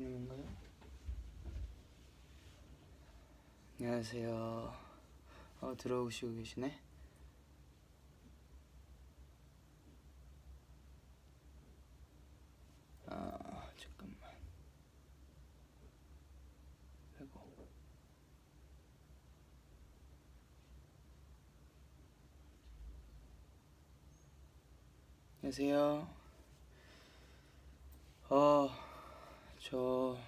되는 건가요? 안녕하세요. 들어오시고 계시네. 잠깐만. 아이고. 안녕하세요. 저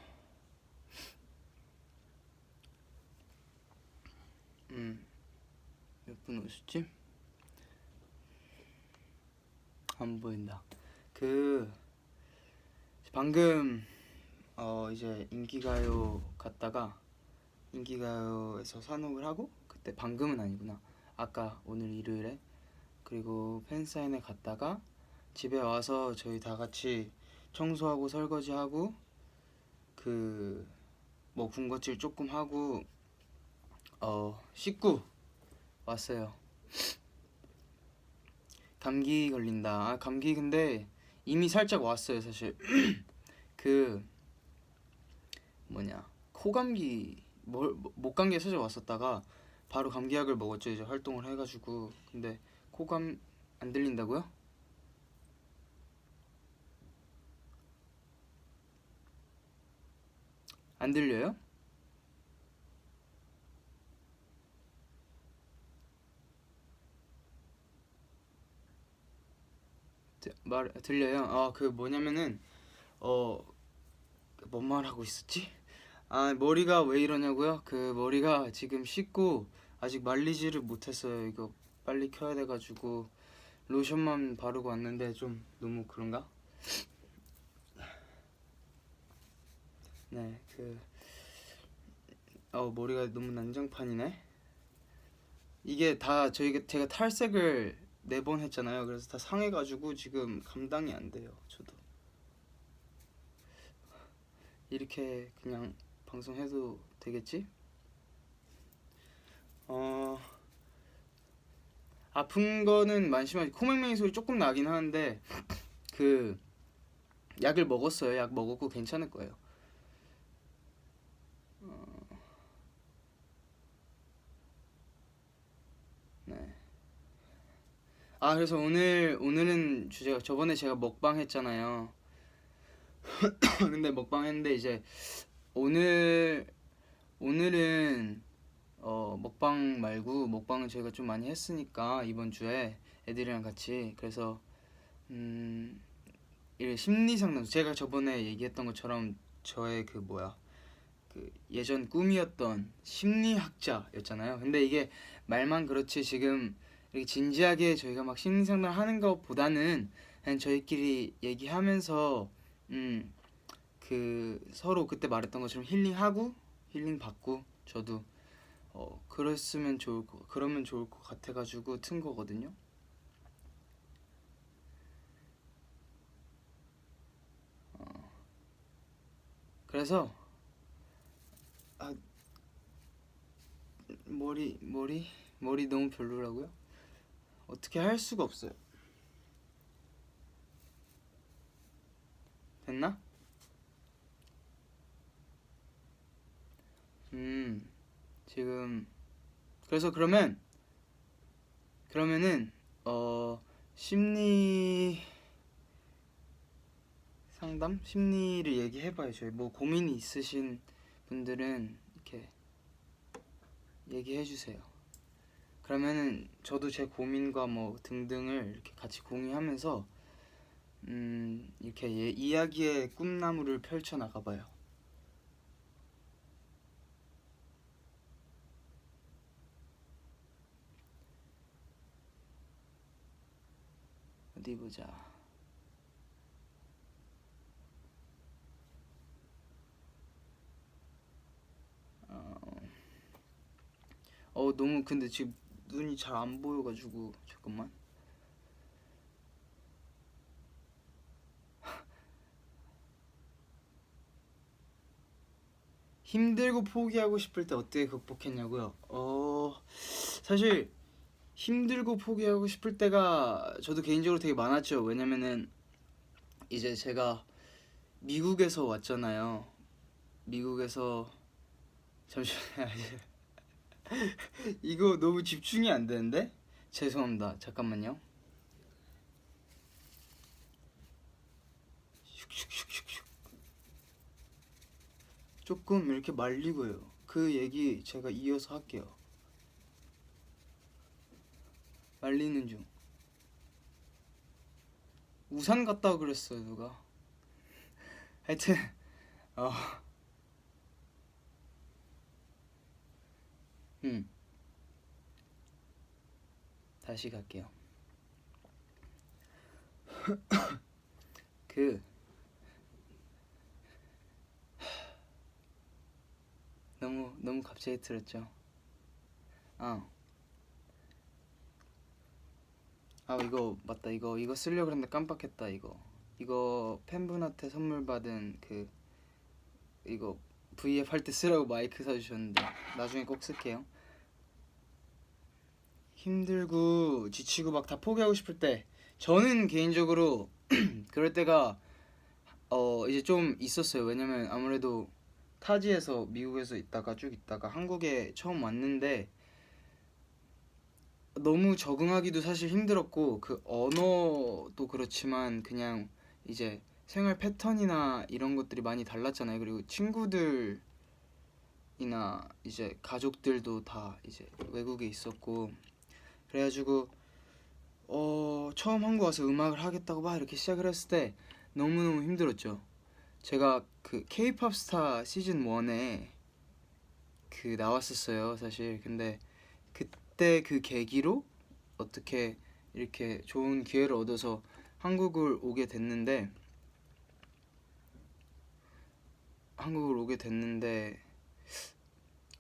몇 분 오셨지? 안 보인다. 방금 이제 인기가요 갔다가 인기가요에서 산옥을 하고, 그때 방금은 아니구나. 아까 오늘 일요일에, 그리고 팬사인회 갔다가 집에 와서 저희 다 같이 청소하고 설거지하고 뭐 군것질 조금 하고 씻고 왔어요. 감기 걸린다. 감기 근데 이미 살짝 왔어요 사실. 코감기, 목감기에 살짝 왔었다가 바로 감기약을 먹었죠. 이제 활동을 해가지고. 근데 코감 안 들린다고요? 안 들려요? 들려요? 뭐냐면은 뭔 말하고 있었지? 머리가 왜 이러냐고요? 머리가 지금 씻고 아직 말리지를 못했어요. 이거 빨리 켜야 돼가지고 로션만 바르고 왔는데 좀 너무 그런가? 네, 머리가 너무 난장판이네. 이게 다 제가 탈색을 4번 했잖아요. 그래서 다 상해가지고 지금 감당이 안 돼요. 저도 이렇게 그냥 방송해도 되겠지? 아픈 거는 많이 심하게 코맹맹이 소리 조금 나긴 하는데 약을 먹었어요. 약 먹었고 괜찮을 거예요. 네. 그래서 오늘은 주제가, 저번에 제가 먹방 했잖아요. 근데 먹방 했는데 이제 오늘은 먹방 말고, 먹방은 저희가 좀 많이 했으니까 이번 주에 애들이랑 같이, 그래서 이 심리 상담, 제가 저번에 얘기했던 것처럼 저의 예전 꿈이었던 심리학자였잖아요. 근데 이게 말만 그렇지 지금 이렇게 진지하게 저희가 막 심리 상담 하는 것보다는 그냥 저희끼리 얘기하면서 서로 그때 말했던 것처럼 힐링하고 힐링 받고, 저도 그러면 좋을 것 같아가지고 튼 거거든요. 그래서 머리 너무 별로라고요? 어떻게 할 수가 없어요. 됐나? 지금 그래서 그러면은 심리 상담? 심리를 얘기해봐요. 저희 뭐 고민이 있으신 분들은 이렇게 얘기해주세요. 그러면은 저도 제 고민과 뭐 등등을 이렇게 같이 공유하면서 이렇게 이야기의 꿈나무를 펼쳐나가봐요. 어디 보자. 너무 근데 지금 눈이 잘 안 보여가지고 잠깐만. 힘들고 포기하고 싶을 때 어떻게 극복했냐고요? 사실 힘들고 포기하고 싶을 때가 저도 개인적으로 되게 많았죠. 왜냐면은 이제 제가 미국에서 왔잖아요. 미국에서 잠시만요. 이거 너무 집중이 안 되는데? 죄송합니다. 잠깐만요. 슉슉슉슉슉. 조금 이렇게 말리고요. 그 얘기 제가 이어서 할게요. 말리는 중. 우산 갔다 그랬어요 누가. 하여튼 어. 다시 갈게요. 그 너무 갑자기 들었죠. 이거 맞다. 이거 쓰려고 했는데 깜빡했다. 이거 팬분한테 선물 받은 그 이거 V앱 할 때 쓰라고 마이크 사주셨는데 나중에 꼭 쓸게요. 힘들고 지치고 막 다 포기하고 싶을 때 저는 개인적으로 그럴 때가 이제 좀 있었어요. 왜냐면 아무래도 타지에서 미국에서 있다가 쭉 있다가 한국에 처음 왔는데 너무 적응하기도 사실 힘들었고 그 언어도 그렇지만 그냥 이제 생활 패턴이나 이런 것들이 많이 달랐잖아요. 그리고 친구들이나 이제 가족들도 다 이제 외국에 있었고 그래가지고 처음 한국 와서 음악을 하겠다고 막 이렇게 시작을 했을 때 너무너무 힘들었죠. 제가 그 K-pop 스타 시즌 1에 그 나왔었어요 사실. 근데 그때 그 계기로 어떻게 이렇게 좋은 기회를 얻어서 한국을 오게 됐는데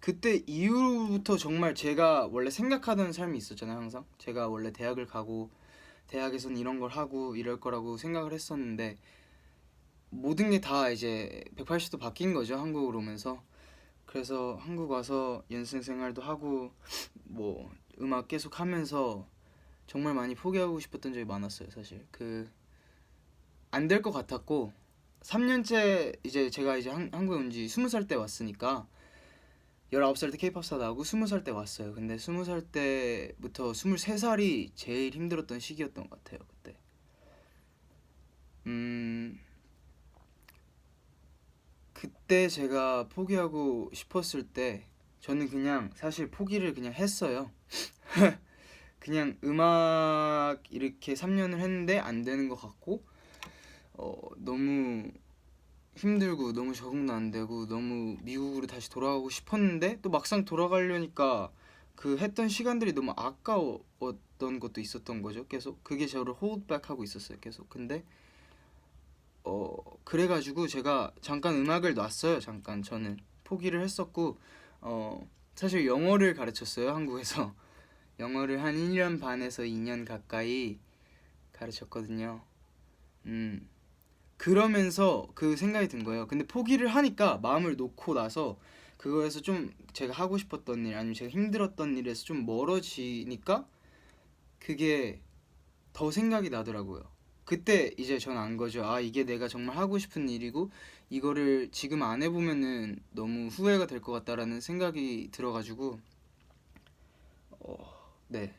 그때 이후부터 정말 제가 원래 생각하던 삶이 있었잖아요. 항상 제가 원래 대학을 가고 대학에서는 이런 걸 하고 이럴 거라고 생각을 했었는데 모든 게 다 이제 180도 바뀐 거죠. 한국으로 오면서. 그래서 한국 와서 연습생 생활도 하고 뭐 음악 계속 하면서 정말 많이 포기하고 싶었던 적이 많았어요. 사실 그 안 될 것 같았고 3년째 이제 제가 이제 한국에 온 지 20살 때 왔으니까 19살 때 K-pop 스타 나오고 20살 때 왔어요. 근데 20살 때부터 23살이 제일 힘들었던 시기였던 것 같아요. 그때 그때 제가 포기하고 싶었을 때 저는 그냥 사실 포기를 그냥 했어요. 그냥 음악 이렇게 3년을 했는데 안 되는 것 같고 너무 힘들고 너무 적응도 안 되고 너무 미국으로 다시 돌아가고 싶었는데 또 막상 돌아가려니까 그 했던 시간들이 너무 아까웠던 것도 있었던 거죠. 계속 그게 저를 홀드백하고 있었어요. 계속. 근데 그래가지고 제가 잠깐 음악을 놨어요. 잠깐 저는 포기를 했었고 사실 영어를 가르쳤어요. 한국에서 영어를 한 1년 반에서 2년 가까이 가르쳤거든요. 그러면서 그 생각이 든 거예요. 근데 포기를 하니까 마음을 놓고 나서 그거에서 좀 제가 하고 싶었던 일 아니면 제가 힘들었던 일에서 좀 멀어지니까 그게 더 생각이 나더라고요. 그때 이제 전 안 거죠. 이게 내가 정말 하고 싶은 일이고 이거를 지금 안 해보면은 너무 후회가 될 것 같다라는 생각이 들어가지고 네.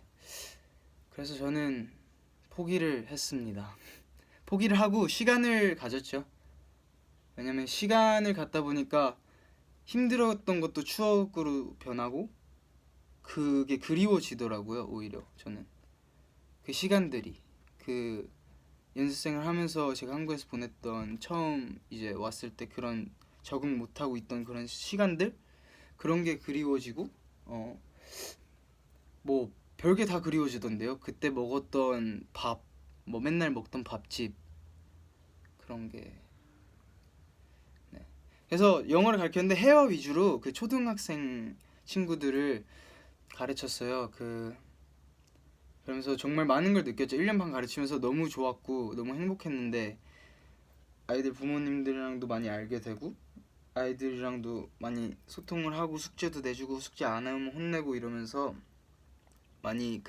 그래서 저는 포기를 했습니다. 포기를 하고 시간을 가졌죠. 왜냐면 시간을 갖다 보니까 힘들었던 것도 추억으로 변하고 그게 그리워지더라고요. 오히려 저는 그 시간들이 그 연습생을 하면서 제가 한국에서 보냈던 처음 이제 왔을 때 그런 적응 못하고 있던 그런 시간들 그런 게 그리워지고 뭐 별게 다 그리워지던데요. 그때 먹었던 밥, 뭐 맨날 먹던 밥집 그런 게. 네. 그래서 영어를 가르쳤는데 회화 위주로 그 초등학생 친구들을 가르쳤어요. 그러면서 정말 많은 걸 느꼈죠. 1년 반 가르치면서 너무 좋았고 너무 행복했는데 아이들 부모님들이랑도 많이 알게 되고 아이들이랑도 많이 소통을 하고 숙제도 내주고 숙제 안 하면 혼내고 이러면서 많이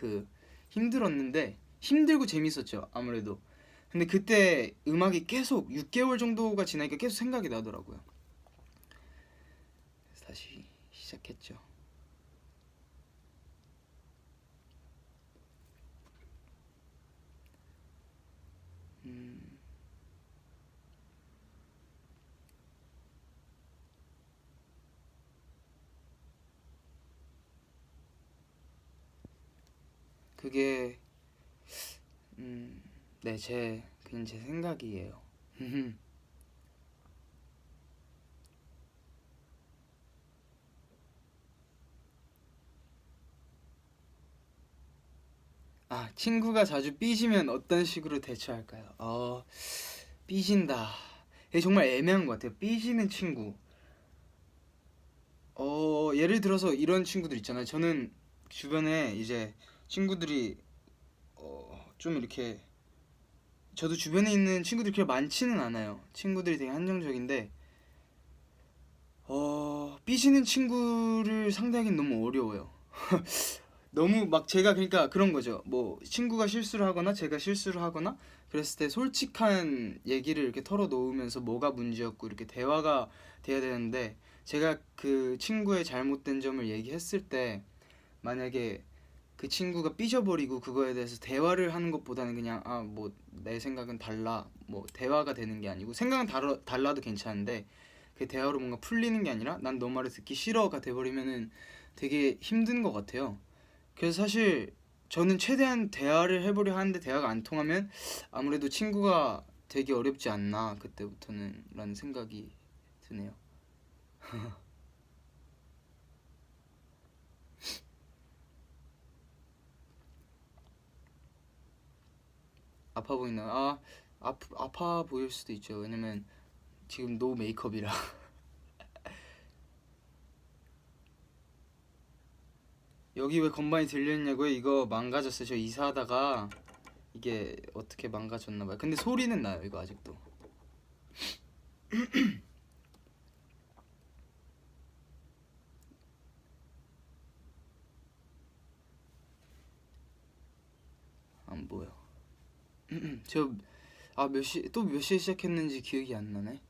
힘들었는데 힘들고 재밌었죠. 아무래도. 근데 그때 음악이 계속 6개월 정도가 지나니까 계속 생각이 나더라고요. 시작했죠. 그게 네, 그냥 제 생각이에요. 아, 친구가 자주 삐지면 어떤 식으로 대처할까요? 삐진다. 이게 정말 애매한 것 같아요. 삐지는 친구. 예를 들어서 이런 친구들 있잖아요. 저는 주변에 이제 친구들이 좀 이렇게, 저도 주변에 있는 친구들이 그렇게 많지는 않아요. 친구들이 되게 한정적인데 삐지는 친구를 상대하기는 너무 어려워요. 너무 막 제가, 그러니까 그런 거죠. 뭐 친구가 실수를 하거나 제가 실수를 하거나 그랬을 때 솔직한 얘기를 이렇게 털어놓으면서 뭐가 문제였고 이렇게 대화가 돼야 되는데, 제가 그 친구의 잘못된 점을 얘기했을 때 만약에 그 친구가 삐져버리고 그거에 대해서 대화를 하는 것보다는 그냥 뭐 내 생각은 달라, 뭐 대화가 되는 게 아니고, 생각은 달라도 괜찮은데 그 대화로 뭔가 풀리는 게 아니라 난 너 말을 듣기 싫어가 돼버리면은 되게 힘든 것 같아요. 그래서 사실 저는 최대한 대화를 해보려 하는데 대화가 안 통하면 아무래도 친구가 되게 어렵지 않나 그때부터는 라는 생각이 드네요. 아파 보이나? 아파 보일 수도 있죠. 왜냐면 지금 노 메이크업이라. 여기 왜 건반이 들려있냐고요? 이거 망가졌어요. 저 이사하다가 이게 어떻게 망가졌나봐요. 근데 소리는 나요, 이거 아직도. 안 보여. 몇 시에 시작했는지 기억이 안 나네.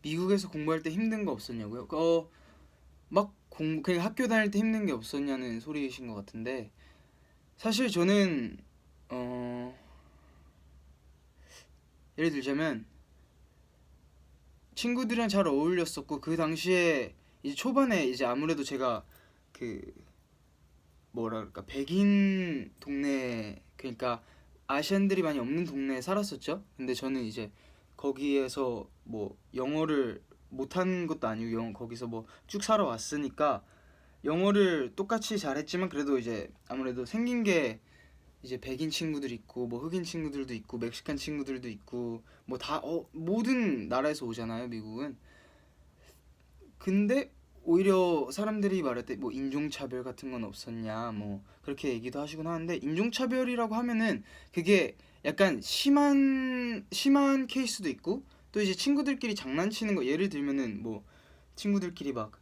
미국에서 공부할 때 힘든 거 없었냐고요? 그냥 학교 다닐 때 힘든 게 없었냐는 소리이신 것 같은데, 사실 저는 예를 들자면 친구들이랑 잘 어울렸었고, 그 당시에 이제 초반에 이제 아무래도 제가 그 뭐랄까 백인 동네, 그러니까 아시안들이 많이 없는 동네에 살았었죠. 근데 저는 이제 거기에서 뭐 영어를 못한 것도 아니고 거기서 뭐 쭉 살아왔으니까 영어를 똑같이 잘했지만 그래도 이제 아무래도 생긴 게 이제 백인 친구들 있고 뭐 흑인 친구들도 있고 멕시칸 친구들도 있고 뭐 다 모든 나라에서 오잖아요, 미국은. 근데 오히려 사람들이 말할 때 뭐 인종차별 같은 건 없었냐 뭐 그렇게 얘기도 하시곤 하는데, 인종차별이라고 하면은 그게 약간 심한 케이스도 있고, 또 이제 친구들끼리 장난치는 거, 예를 들면은 뭐 친구들끼리 막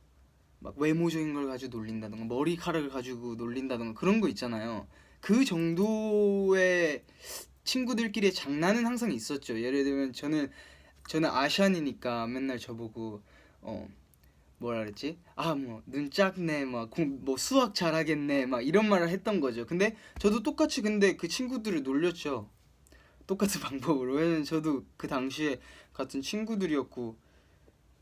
외모적인 걸 가지고 놀린다던가 머리카락을 가지고 놀린다던가 그런 거 있잖아요. 그 정도의 친구들끼리의 장난은 항상 있었죠. 예를 들면 저는 아시안이니까 맨날 저보고 뭐라 그랬지? 뭐 눈 작네, 뭐 수학 잘하겠네, 막 이런 말을 했던 거죠. 근데 저도 똑같이 근데 그 친구들을 놀렸죠. 똑같은 방법으로. 왜냐면 저도 그 당시에 같은 친구들이었고,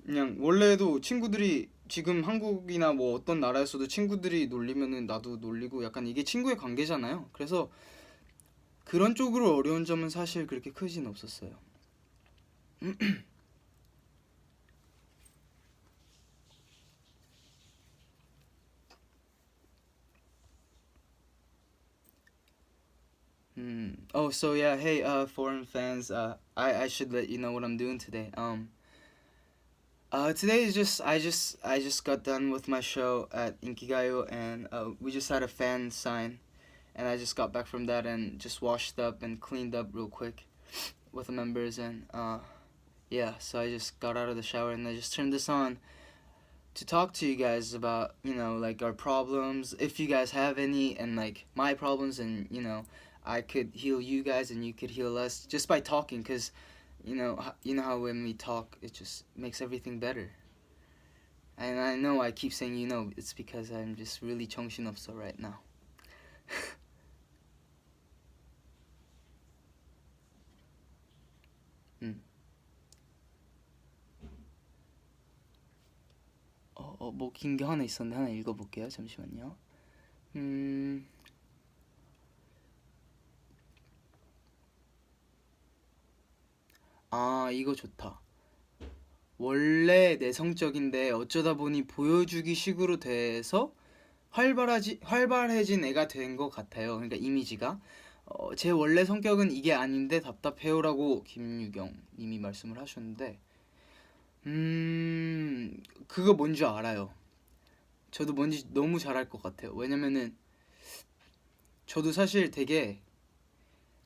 그냥 원래도 친구들이 지금 한국이나 뭐 어떤 나라에서도 친구들이 놀리면은 나도 놀리고 약간 이게 친구의 관계잖아요. 그래서 그런 쪽으로 어려운 점은 사실 그렇게 크진 없었어요. Oh, so yeah, hey, foreign fans, I should let you know what I'm doing today. Today is just I just got done with my show at Inkigayo, and we just had a fan sign, and I just got back from that and just washed up and cleaned up real quick with the members, and yeah, so I just got out of the shower and I just turned this on to talk to you guys about, like our problems, if you guys have any, and like my problems, and I could heal you guys and you could heal us just by talking, because you know how when we talk it just makes everything better. And I know I keep saying it's because I'm just really 정신없어 right now. 음. 뭐 긴 게 하나 있었는데 하나 읽어볼게요. 잠시만요. 이거 좋다. 원래 내성적인데 어쩌다 보니 보여주기 식으로 돼서 활발해진 애가 된 것 같아요. 그러니까 이미지가. 제 원래 성격은 이게 아닌데 답답해요라고 김유경 님이 말씀을 하셨는데, 그거 뭔지 알아요. 저도 뭔지 너무 잘할 것 같아요. 왜냐면은 저도 사실 되게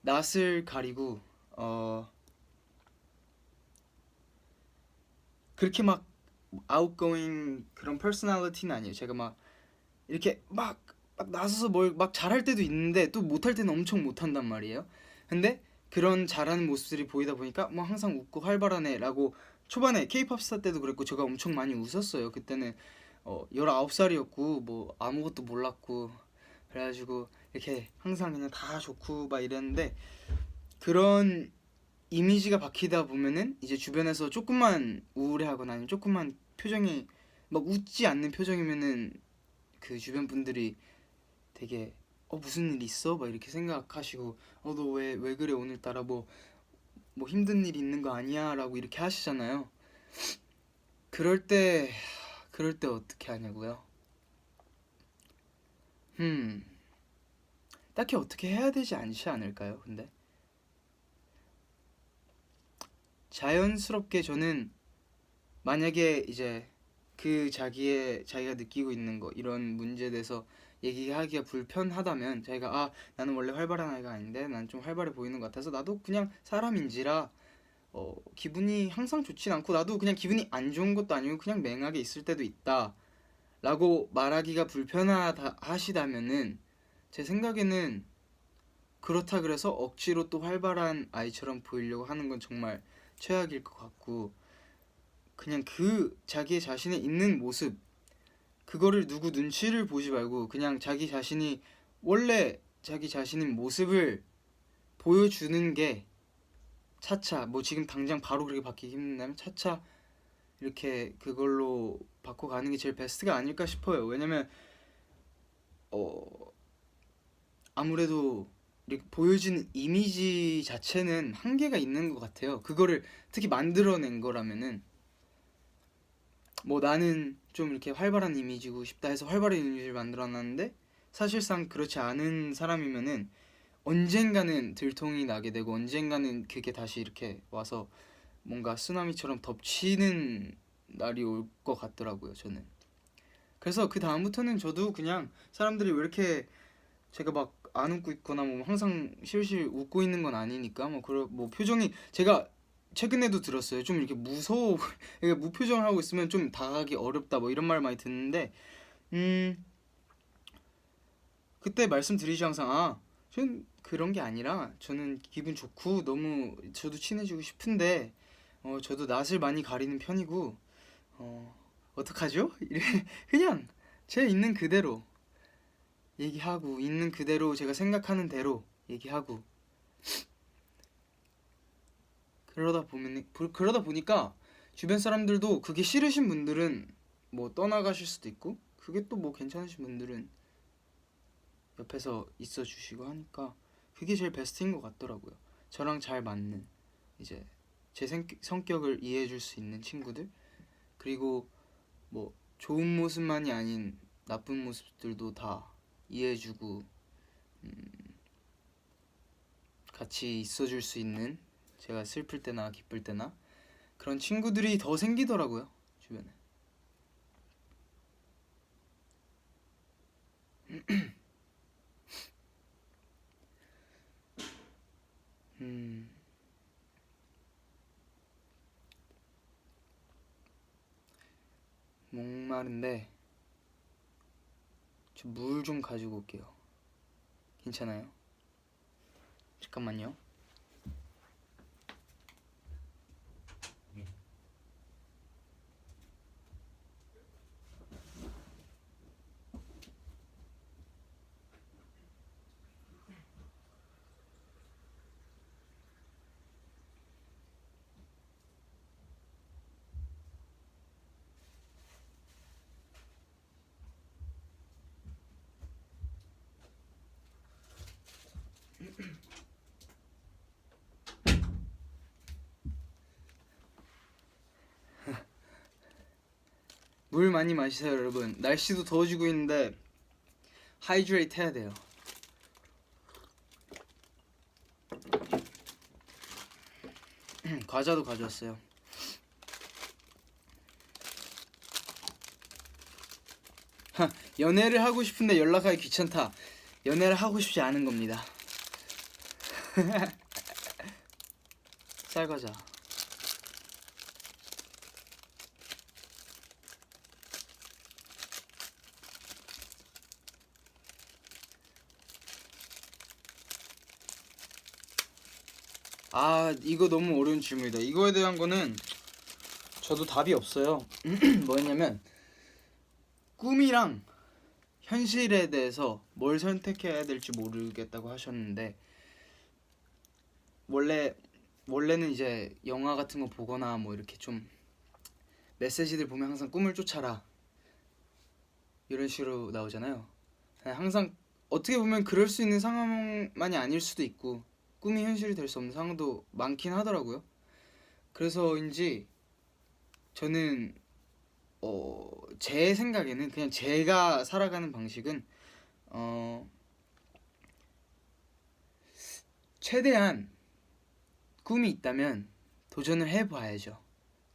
낯을 가리고 그렇게 막 outgoing 그런 퍼스널리티는 아니에요. 제가 막 이렇게 막 나서서 뭘 막 잘할 때도 있는데 또 못할 때는 엄청 못한단 말이에요. 근데 그런 잘하는 모습들이 보이다 보니까 뭐 항상 웃고 활발한 애라고. 초반에 케이팝 스타 때도 그랬고 제가 엄청 많이 웃었어요. 그때는 19살이었고 뭐 아무것도 몰랐고, 그래가지고 이렇게 항상 그냥 다 좋고 막 이랬는데, 그런 이미지가 박히다 보면은 이제 주변에서 조금만 우울해하거나 아니면 조금만 표정이 막 웃지 않는 표정이면은 그 주변 분들이 되게 무슨 일 있어? 막 이렇게 생각하시고, 너 왜 그래 오늘따라 뭐 힘든 일 있는 거 아니야? 라고 이렇게 하시잖아요. 그럴 때 어떻게 하냐고요? 딱히 어떻게 해야 되지 않지 않을까요? 근데 자연스럽게 저는, 만약에 이제 그 자기가 느끼고 있는 거, 이런 문제에 대해서 얘기하기가 불편하다면, 자기가 나는 원래 활발한 아이가 아닌데 난 좀 활발해 보이는 것 같아서 나도 그냥 사람인지라 기분이 항상 좋진 않고, 나도 그냥 기분이 안 좋은 것도 아니고 그냥 맹하게 있을 때도 있다 라고 말하기가 불편하다 하시다면은, 제 생각에는 그렇다 그래서 억지로 또 활발한 아이처럼 보이려고 하는 건 정말 최악일 것 같고, 그냥 그 자기 자신의 있는 모습, 그거를 누구 눈치를 보지 말고 그냥 자기 자신이 원래 자기 자신인 모습을 보여주는 게, 차차 뭐 지금 당장 바로 그렇게 바뀌기 힘든다면 차차 이렇게 그걸로 바꿔가는 게 제일 베스트가 아닐까 싶어요. 왜냐면 아무래도 이렇게 보여지는 이미지 자체는 한계가 있는 것 같아요. 그거를 특히 만들어낸 거라면은, 뭐 나는 좀 이렇게 활발한 이미지고 싶다 해서 활발한 이미지를 만들어놨는데 사실상 그렇지 않은 사람이면은 언젠가는 들통이 나게 되고 언젠가는 그게 다시 이렇게 와서 뭔가 쓰나미처럼 덮치는 날이 올 것 같더라고요, 저는. 그래서 그 다음부터는 저도 그냥 사람들이 왜 이렇게, 제가 막 안 웃고 있거나 뭐 항상 실실 웃고 있는 건 아니니까, 뭐 표정이, 제가 최근에도 들었어요. 좀 이렇게 무서워 이게 무표정을 하고 있으면 좀 다가가기 어렵다 뭐 이런 말 많이 듣는데, 음 그때 말씀드리죠 항상. 전 그런 게 아니라 저는 기분 좋고 너무 저도 친해지고 싶은데 저도 낯을 많이 가리는 편이고, 어떡하죠? 그냥 제 있는 그대로 얘기하고, 있는 그대로 제가 생각하는 대로 얘기하고, 그러다 보니까 주변 사람들도 그게 싫으신 분들은 뭐 떠나가실 수도 있고, 그게 또 뭐 괜찮으신 분들은 옆에서 있어 주시고 하니까 그게 제일 베스트인 것 같더라고요. 저랑 잘 맞는, 이제 제 성격을 이해해 줄 수 있는 친구들, 그리고 뭐 좋은 모습만이 아닌 나쁜 모습들도 다 이해해 주고 같이 있어 줄 수 있는, 제가 슬플 때나 기쁠 때나 그런 친구들이 더 생기더라고요, 주변에. 음, 목마른데 저 물 좀 가지고 올게요. 괜찮아요? 잠깐만요. 물 많이 마시세요 여러분. 날씨도 더워지고 있는데 하이드레이트 해야 돼요. 과자도 가져왔어요. 연애를 하고 싶은데 연락하기 귀찮다. 연애를 하고 싶지 않은 겁니다. 쌀과자. 아, 이거 너무 어려운 질문이다. 이거에 대한 거는 저도 답이 없어요. 뭐였냐면 꿈이랑 현실에 대해서 뭘 선택해야 될지 모르겠다고 하셨는데 원래는 이제 영화 같은 거 보거나 뭐 이렇게 좀 메시지들 보면 항상 꿈을 쫓아라 이런 식으로 나오잖아요. 항상 어떻게 보면 그럴 수 있는 상황만이 아닐 수도 있고 꿈이 현실이 될 수 없는 상황도 많긴 하더라고요. 그래서인지 저는 제 생각에는 그냥 제가 살아가는 방식은 최대한 꿈이 있다면 도전을 해봐야죠.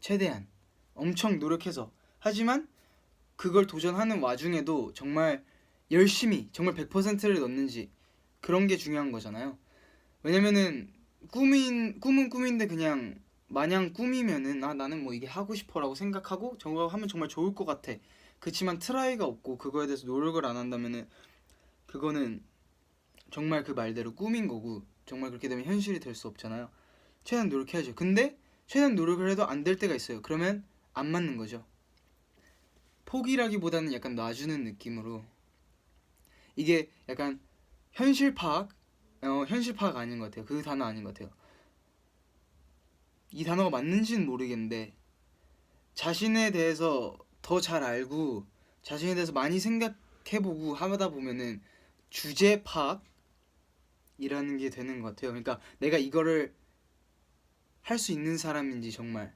최대한 엄청 노력해서. 하지만 그걸 도전하는 와중에도 정말 열심히 정말 100%를 넣는지 그런 게 중요한 거잖아요. 왜냐면은 꿈은 꿈인데 그냥 마냥 꿈이면은 아 나는 뭐 이게 하고 싶어라고 생각하고 저거 하면 정말 좋을 것 같아. 그치만 트라이가 없고 그거에 대해서 노력을 안 한다면은 그거는 정말 그 말대로 꿈인 거고 정말 그렇게 되면 현실이 될 수 없잖아요. 최대한 노력해야죠. 근데 최대한 노력을 해도 안 될 때가 있어요. 그러면 안 맞는 거죠. 포기라기보다는 약간 놔주는 느낌으로 이게 약간 현실 파악 현실 파악 아닌 것 같아요. 그 단어 아닌 것 같아요. 이 단어가 맞는지는 모르겠는데 자신에 대해서 더 잘 알고 자신에 대해서 많이 생각해보고 하다 보면은 주제 파악이라는 게 되는 것 같아요. 그러니까 내가 이거를 할 수 있는 사람인지 정말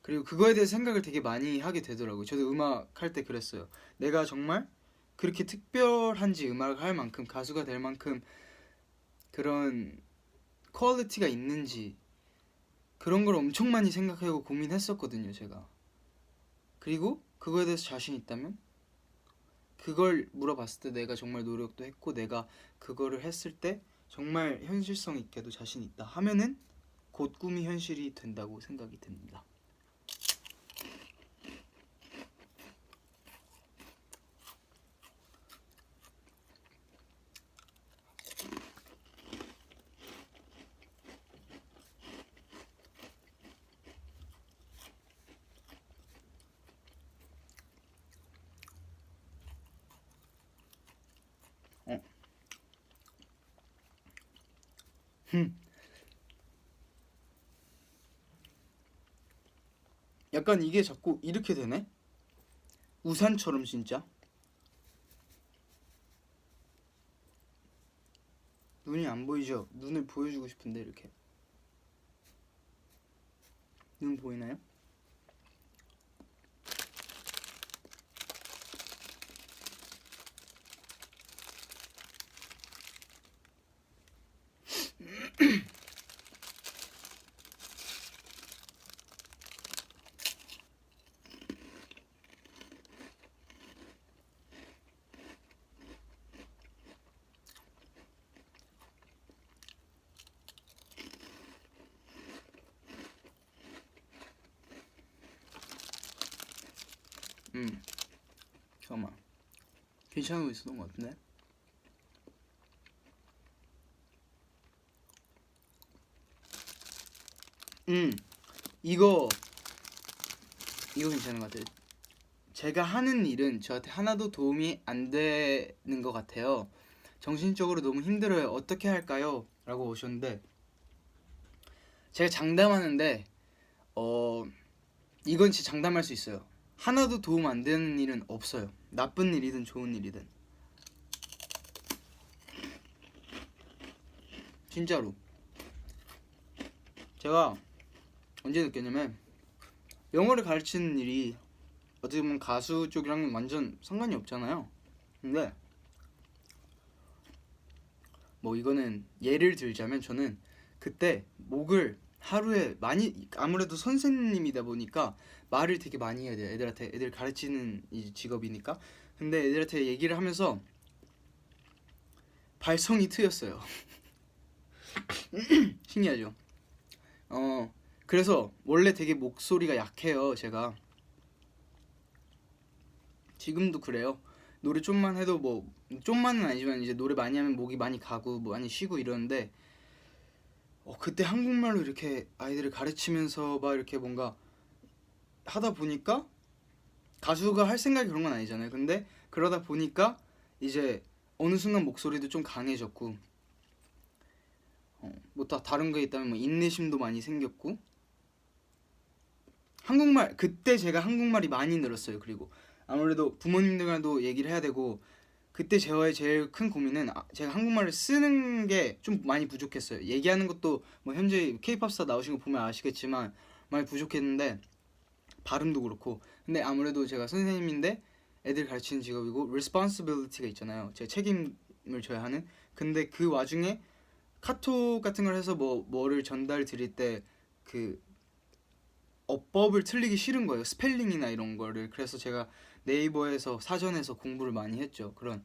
그리고 그거에 대해서 생각을 되게 많이 하게 되더라고요. 저도 음악 할 때 그랬어요. 내가 정말 그렇게 특별한지 음악을 할 만큼 가수가 될 만큼 그런 퀄리티가 있는지 그런 걸 엄청 많이 생각하고 고민했었거든요, 제가. 그리고 그거에 대해서 자신 있다면 그걸 물어봤을 때 내가 정말 노력도 했고 내가 그거를 했을 때 정말 현실성 있게도 자신 있다 하면은 곧 꿈이 현실이 된다고 생각이 듭니다. 약간 이게 자꾸 이렇게 되네? 우산처럼 진짜. 눈이 안 보이죠? 눈을 보여주고 싶은데 이렇게. 눈 보이나요? 잠깐만, 괜찮은 거 있었던 것 같은데. 이거 괜찮은 것 같아요. 제가 하는 일은 저한테 하나도 도움이 안 되는 것 같아요. 정신적으로 너무 힘들어요. 어떻게 할까요? 라고 오셨는데, 제가 장담하는데 이건 진짜 장담할 수 있어요. 하나도 도움 안 되는 일은 없어요. 나쁜 일이든 좋은 일이든. 진짜로. 제가 언제 느꼈냐면, 영어를 가르치는 일이 어떻게 보면 가수 쪽이랑은 완전 상관이 없잖아요. 근데 뭐 이거는 예를 들자면, 저는 그때 목을 하루에 많이, 아무래도 선생님이다 보니까 말을 되게 많이 해야 돼요. 애들한테, 애들 가르치는 이 직업이니까. 근데 애들한테 얘기를 하면서 발성이 트였어요. 신기하죠? 그래서 원래 되게 목소리가 약해요, 제가. 지금도 그래요. 노래 좀만 해도, 뭐 좀만은 아니지만 이제 노래 많이 하면 목이 많이 가고 뭐 많이 쉬고 이러는데, 그때 한국말로 이렇게 아이들을 가르치면서 막 이렇게 뭔가 하다 보니까, 가수가 할 생각이 그런 건 아니잖아요. 근데 그러다 보니까 이제 어느 순간 목소리도 좀 강해졌고, 뭐 다른 거 있다면 뭐 인내심도 많이 생겼고, 한국말, 그때 제가 한국말이 많이 늘었어요. 그리고 아무래도 부모님들과도 얘기를 해야 되고, 그때 저의 제일 큰 고민은, 제가 한국말을 쓰는 게 좀 많이 부족했어요. 얘기하는 것도 뭐 현재 케이팝 스타 나오신 거 보면 아시겠지만 많이 부족했는데, 발음도 그렇고. 근데 아무래도 제가 선생님인데 애들 가르치는 직업이고 responsibility가 있잖아요. 제가 책임을 져야 하는. 근데 그 와중에 카톡 같은 걸 해서 뭐를 전달 드릴 때 그 어법을 틀리기 싫은 거예요. 스펠링이나 이런 거를. 그래서 제가 네이버에서 사전에서 공부를 많이 했죠. 그런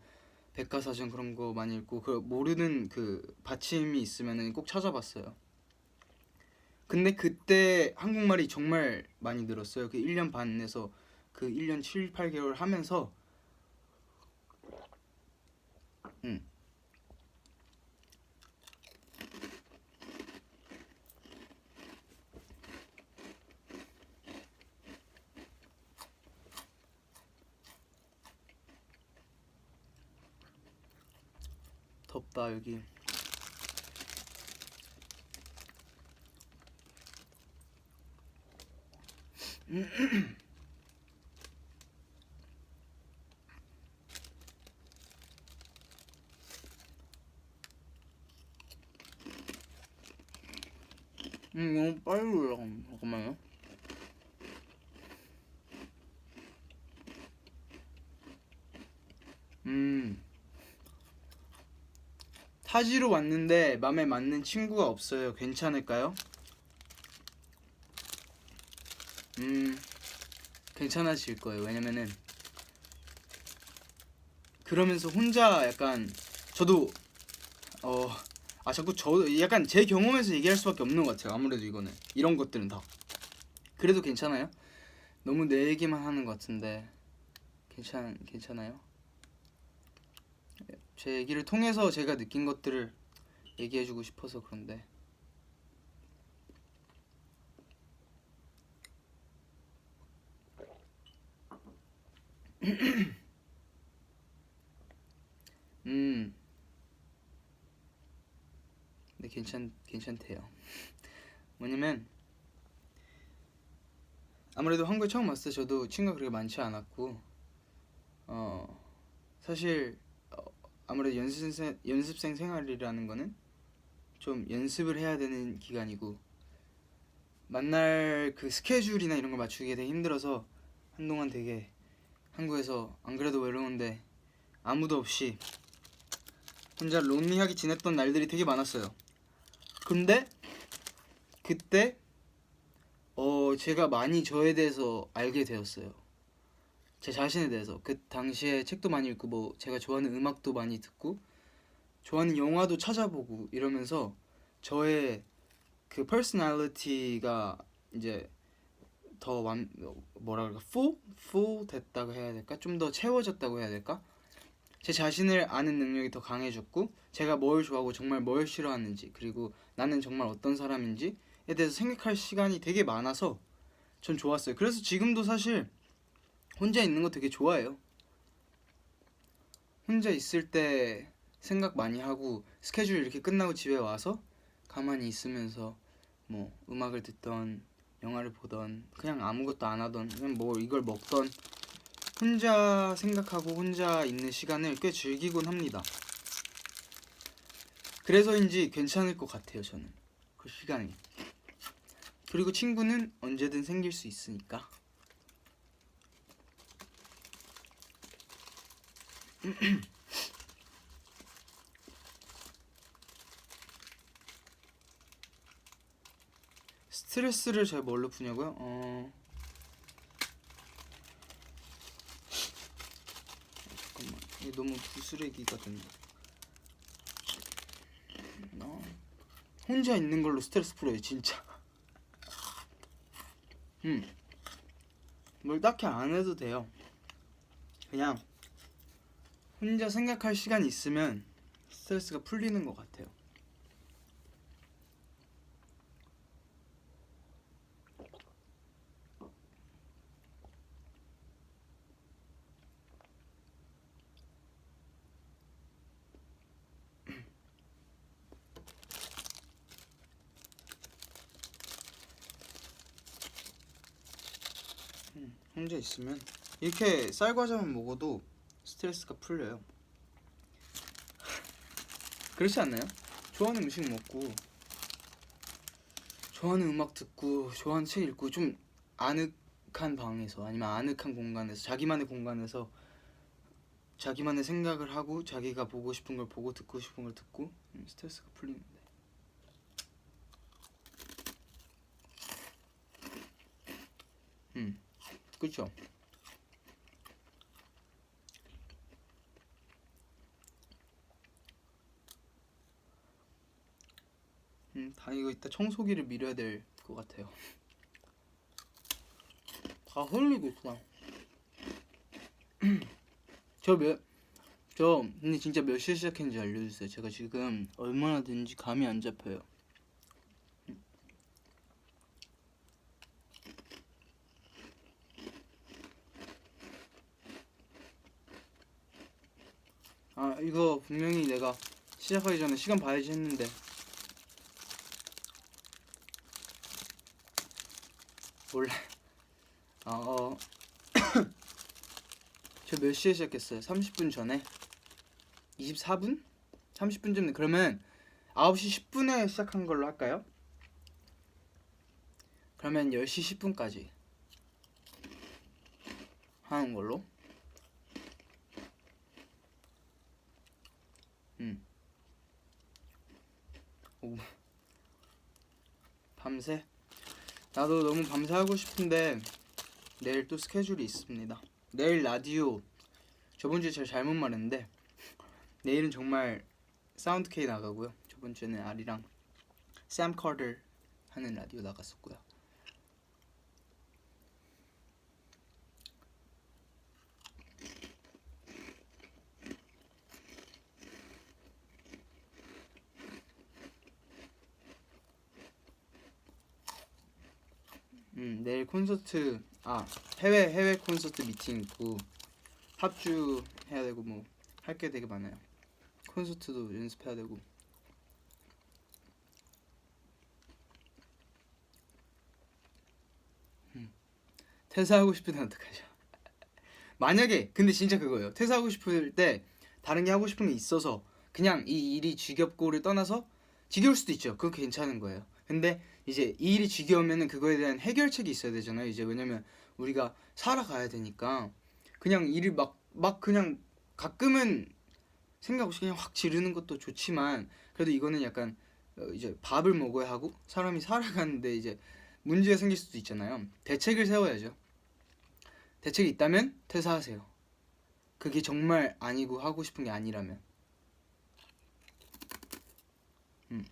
백과사전 그런 거 많이 읽고, 그 모르는 그 받침이 있으면은 꼭 찾아봤어요. 근데 그때 한국말이 정말 많이 늘었어요. 그 1년 반에서 그 1년 7, 8개월 하면서. 음. 덥다 여기. 너무 빨리 올라가네. 잠깐만요. 타지로 왔는데 맘에 맞는 친구가 없어요. 괜찮을까요? 괜찮아질 거예요. 왜냐면은 그러면서 혼자 약간, 저도 자꾸 저 약간 제 경험에서 얘기할 수밖에 없는 것 같아요. 아무래도 이거는, 이런 것들은 다. 그래도 괜찮아요? 너무 내 얘기만 하는 것 같은데 괜찮아요? 제 얘기를 통해서 제가 느낀 것들을 얘기해주고 싶어서 그런데. 네, 괜찮대요. 뭐냐면, 아무래도 한국에 처음 왔을 때 저도 친구가 그렇게 많지 않았고, 사실 아무래도 연습생 생활이라는 거는 좀 연습을 해야 되는 기간이고, 만날 그 스케줄이나 이런 거 맞추기가 되게 힘들어서 한동안 되게 한국에서 안 그래도 외로운데 아무도 없이 혼자 론리하게 지냈던 날들이 되게 많았어요. 근데 그때 제가 많이 저에 대해서 알게 되었어요. 제 자신에 대해서. 그 당시에 책도 많이 읽고, 뭐 제가 좋아하는 음악도 많이 듣고, 좋아하는 영화도 찾아보고 이러면서 저의 그 퍼스널리티가 이제 더 뭐라 그럴까 full 됐다고 해야 될까? 좀 더 채워졌다고 해야 될까? 제 자신을 아는 능력이 더 강해졌고 제가 뭘 좋아하고 정말 뭘 싫어하는지 그리고 나는 정말 어떤 사람인지에 대해서 생각할 시간이 되게 많아서 전 좋았어요. 그래서 지금도 사실 혼자 있는 거 되게 좋아해요. 혼자 있을 때 생각 많이 하고 스케줄 이렇게 끝나고 집에 와서 가만히 있으면서 뭐 음악을 듣던 영화를 보던 그냥 아무것도 안 하던 그냥 뭐 이걸 먹던 혼자 생각하고 혼자 있는 시간을 꽤 즐기곤 합니다. 그래서인지 괜찮을 것 같아요. 저는 그 시간이. 그리고 친구는 언제든 생길 수 있으니까. 스트레스를 잘 뭘로 푸냐고요? 잠깐만, 이게 너무 부스레기가 된다. 혼자 있는 걸로 스트레스 풀어요, 진짜. 뭘 딱히 안 해도 돼요. 그냥 혼자 생각할 시간이 있으면 스트레스가 풀리는 것 같아요. 혼자 있으면 이렇게 쌀과자만 먹어도 스트레스가 풀려요. 그렇지 않나요? 좋아하는 음식 먹고 좋아하는 음악 듣고 좋아하는 책 읽고 좀 아늑한 방에서 아니면 아늑한 공간에서 자기만의 공간에서 자기만의 생각을 하고 자기가 보고 싶은 걸 보고 듣고 싶은 걸 듣고 스트레스가 풀리는데. 그쵸? 다 이거 이따 청소기를 밀어야 될 것 같아요. 다 흘리고 있구나. 저 근데 진짜 몇 시에 시작했는지 알려주세요. 제가 지금 얼마나 된지 감이 안 잡혀요. 아 이거 분명히 내가 시작하기 전에 시간 봐야지 했는데 몰라. 저 몇 시에 시작했어요? 30분 전에? 24분? 30분 전에. 그러면 9시 10분에 시작한 걸로 할까요? 그러면 10시 10분까지 하는 걸로. 오. 밤새? 나도 너무 밤새 하고 싶은데 내일 또 스케줄이 있습니다. 내일 라디오 저번 주에 제가 잘못 말했는데 내일은 정말 사운드 K 나가고요. 저번 주에는 아리랑 샘 카터 하는 라디오 나갔었고요. 내일 콘서트 해외 콘서트 미팅 있고 합주 해야 되고 뭐 할 게 되게 많아요. 콘서트도 연습해야 되고. 퇴사하고 싶을 땐 어떡하죠? 만약에 근데 진짜 그거예요. 퇴사하고 싶을 때 다른 게 하고 싶은 게 있어서 그냥 이 일이 지겹고를 떠나서 지겨울 수도 있죠. 그건 괜찮은 거예요. 근데 이제 이 일이 지겨우면은 그거에 대한 해결책이 있어야 되잖아요. 이제 왜냐면 우리가 살아가야 되니까 그냥 일을 막 그냥 가끔은 생각 없이 그냥 확 지르는 것도 좋지만 그래도 이거는 약간 이제 밥을 먹어야 하고 사람이 살아가는데 이제 문제가 생길 수도 있잖아요. 대책을 세워야죠. 대책이 있다면 퇴사하세요. 그게 정말 아니고 하고 싶은 게 아니라면. 음.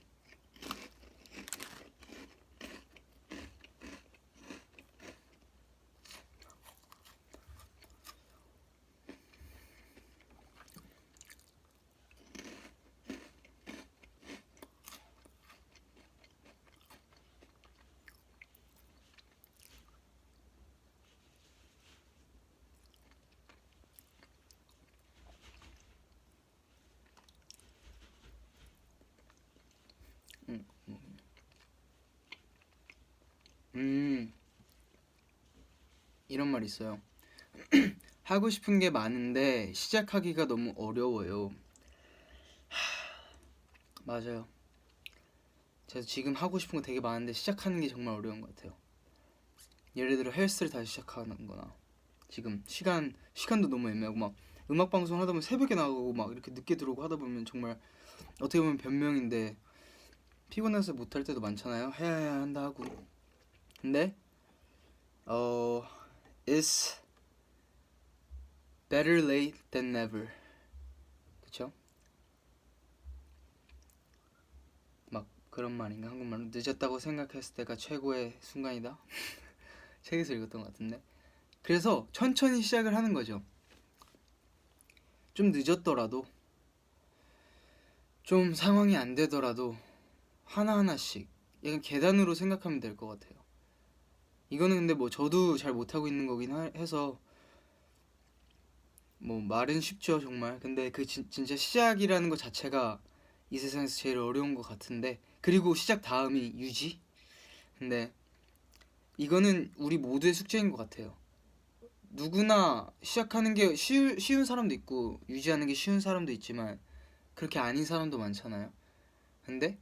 이런 말 있어요. 하고 싶은 게 많은데 시작하기가 너무 어려워요. 맞아요. 제가 지금 하고 싶은 거 되게 많은데 시작하는 게 정말 어려운 것 같아요. 예를 들어 헬스를 다시 시작하는 거나 지금 시간도 너무 애매하고 막 음악 방송 하다 보면 새벽에 나가고 막 이렇게 늦게 들어오고 하다 보면 정말 어떻게 보면 변명인데 피곤해서 못할 때도 많잖아요. 해야 한다 하고. 근데 it's better late than never. 그쵸? 막 그런 말인가 한국말로 늦었다고 생각했을 때가 최고의 순간이다. 책에서 읽었던 것 같은데. 그래서 천천히 시작을 하는 거죠. 좀 늦었더라도 좀 상황이 안 되더라도 하나하나씩 약간 계단으로 생각하면 될 것 같아요. 이거는 근데 뭐 저도 잘 못하고 있는 거긴 해서 뭐 말은 쉽죠 정말. 근데 그 진짜 시작이라는 것 자체가 이 세상에서 제일 어려운 것 같은데, 그리고 시작 다음이 유지. 근데 이거는 우리 모두의 숙제인 것 같아요. 누구나 시작하는 게 쉬운 사람도 있고 유지하는 게 쉬운 사람도 있지만 그렇게 아닌 사람도 많잖아요. 근데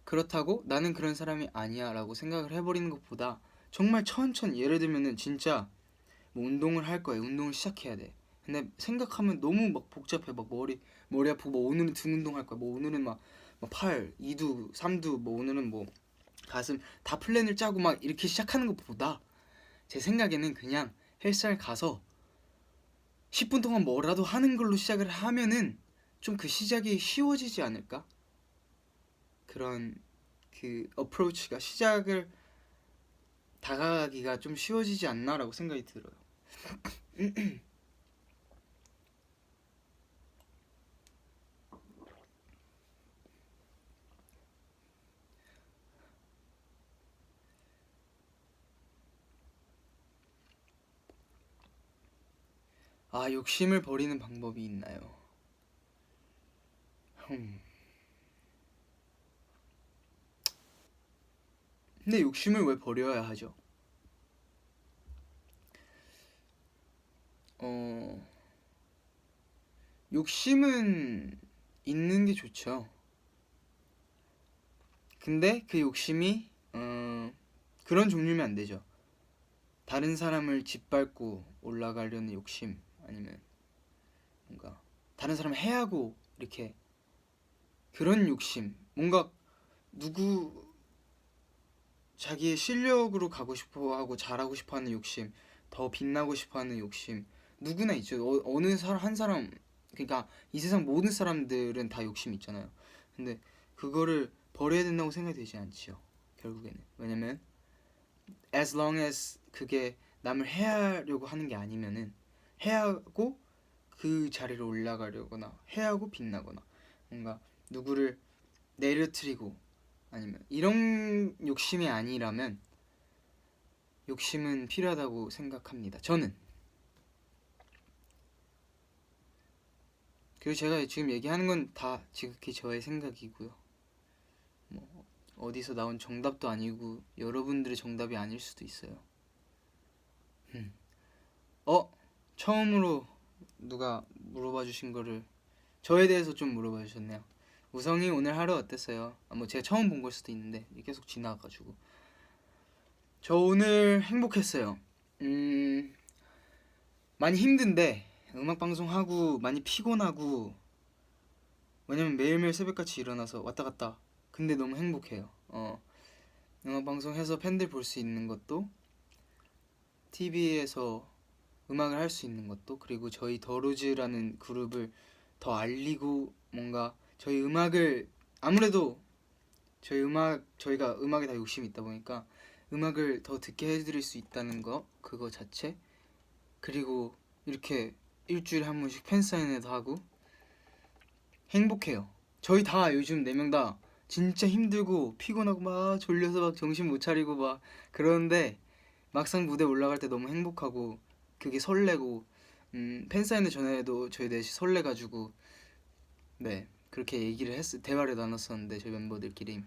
그렇다고 나는 그런 사람이 아니야 라고 생각을 해버리는 것보다 정말 천천히, 예를 들면은 진짜 뭐 운동을 할 거야. 운동을 시작해야 돼. 근데 생각하면 너무 막 복잡해. 막 머리 아프고 뭐 오늘은 등 운동할 거야. 뭐 오늘은 막 팔, 2두, 3두, 뭐 오늘은 뭐 가슴 다 플랜을 짜고 막 이렇게 시작하는 것보다 제 생각에는 그냥 헬스장 가서 10분 동안 뭐라도 하는 걸로 시작을 하면은 좀 그 시작이 쉬워지지 않을까? 그런 그 어프로치가 시작을 다가가기가 좀 쉬워지지 않나라고 생각이 들어요. 아, 욕심을 버리는 방법이 있나요? 근데 욕심을 왜 버려야 하죠? 어, 욕심은 있는 게 좋죠. 근데 그 욕심이 그런 종류면 안 되죠. 다른 사람을 짓밟고 올라가려는 욕심, 아니면 뭔가 다른 사람을 해하고 이렇게 그런 욕심, 뭔가 누구 자기의 실력으로 가고 싶어하고 잘하고 싶어하는 욕심, 더 빛나고 싶어하는 욕심, 누구나 있죠. 어느 사람 한 사람, 그러니까 이 세상 모든 사람들은 다 욕심이 있잖아요. 근데 그거를 버려야 된다고 생각이 되지 않지요. 결국에는. 왜냐면 as long as 그게 남을 해하려고 하는 게 아니면은 해하고 그 자리를 올라가려거나 해하고 빛나거나 뭔가 누구를 내려뜨리고 아니면 이런 욕심이 아니라면 욕심은 필요하다고 생각합니다. 저는. 그리고 제가 지금 얘기하는 건 다 지극히 저의 생각이고요. 뭐 어디서 나온 정답도 아니고 여러분들의 정답이 아닐 수도 있어요. 어? 처음으로 누가 물어봐 주신 거를 저에 대해서 좀 물어봐 주셨네요. 우성이 오늘 하루 어땠어요? 뭐 제가 처음 본 걸 수도 있는데 계속 지나가지고. 저 오늘 행복했어요. 음, 많이 힘든데 음악 방송하고 많이 피곤하고, 왜냐면 매일매일 새벽같이 일어나서 왔다 갔다. 근데 너무 행복해요. 음악 방송해서 팬들 볼 수 있는 것도, TV에서 음악을 할 수 있는 것도, 그리고 저희 더로즈라는 그룹을 더 알리고 뭔가 저희 음악을, 아무래도 저희가 음악에 다 욕심이 있다 보니까 음악을 더 듣게 해드릴 수 있다는 거, 그거 자체, 그리고 이렇게 일주일에 한 번씩 팬사인회도 하고 행복해요. 저희 다 요즘 4명 다 진짜 힘들고 피곤하고 막 졸려서 막 정신 못 차리고 막 그러는데 막상 무대 올라갈 때 너무 행복하고 그게 설레고, 팬사인회 전에도 저희 넷이 설레가지고 네 그렇게 대화를 나눴었는데 저희 멤버들끼리.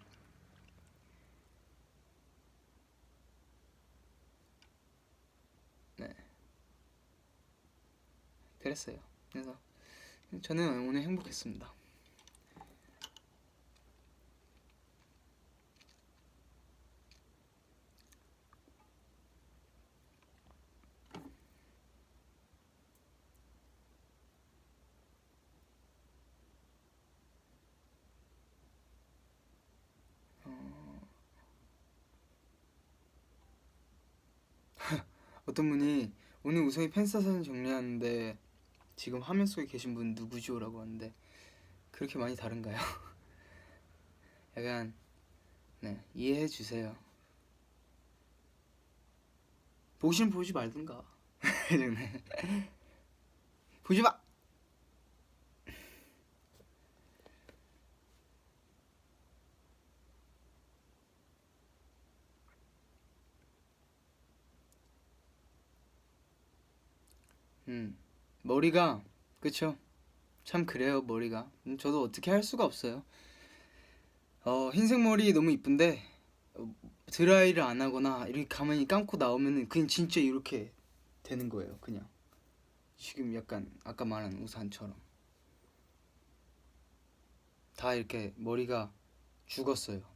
그랬어요. 그래서 저는 오늘 행복했습니다. 어떤 분이 오늘 우성이 팬싸 사진 정리하는데 지금 화면 속에 계신 분 누구죠? 라고 하는데 그렇게 많이 다른가요? 약간 네 이해해 주세요. 보시면 보지 말든가. 보지 마. 머리가 그쵸? 참 그래요 머리가. 저도 어떻게 할 수가 없어요. 흰색 머리 너무 이쁜데 드라이를 안 하거나 이렇게 가만히 감고 나오면은 그냥 진짜 이렇게 되는 거예요. 그냥 지금 약간 아까 말한 우산처럼 다 이렇게 머리가 죽었어요.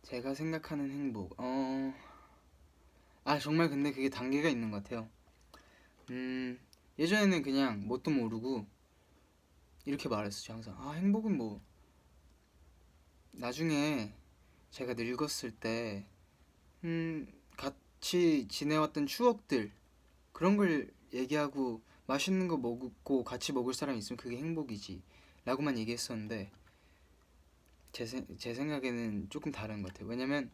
제가 생각하는 행복 정말 근데 그게 단계가 있는 것 같아요. 예전에는 그냥 뭣도 모르고 이렇게 말했었죠. 항상 행복은 뭐 나중에 제가 늙었을 때 같이 지내왔던 추억들 그런 걸 얘기하고 맛있는 거 먹고 같이 먹을 사람이 있으면 그게 행복이지 라고만 얘기했었는데 제 생각에는 조금 다른 것 같아요. 왜냐면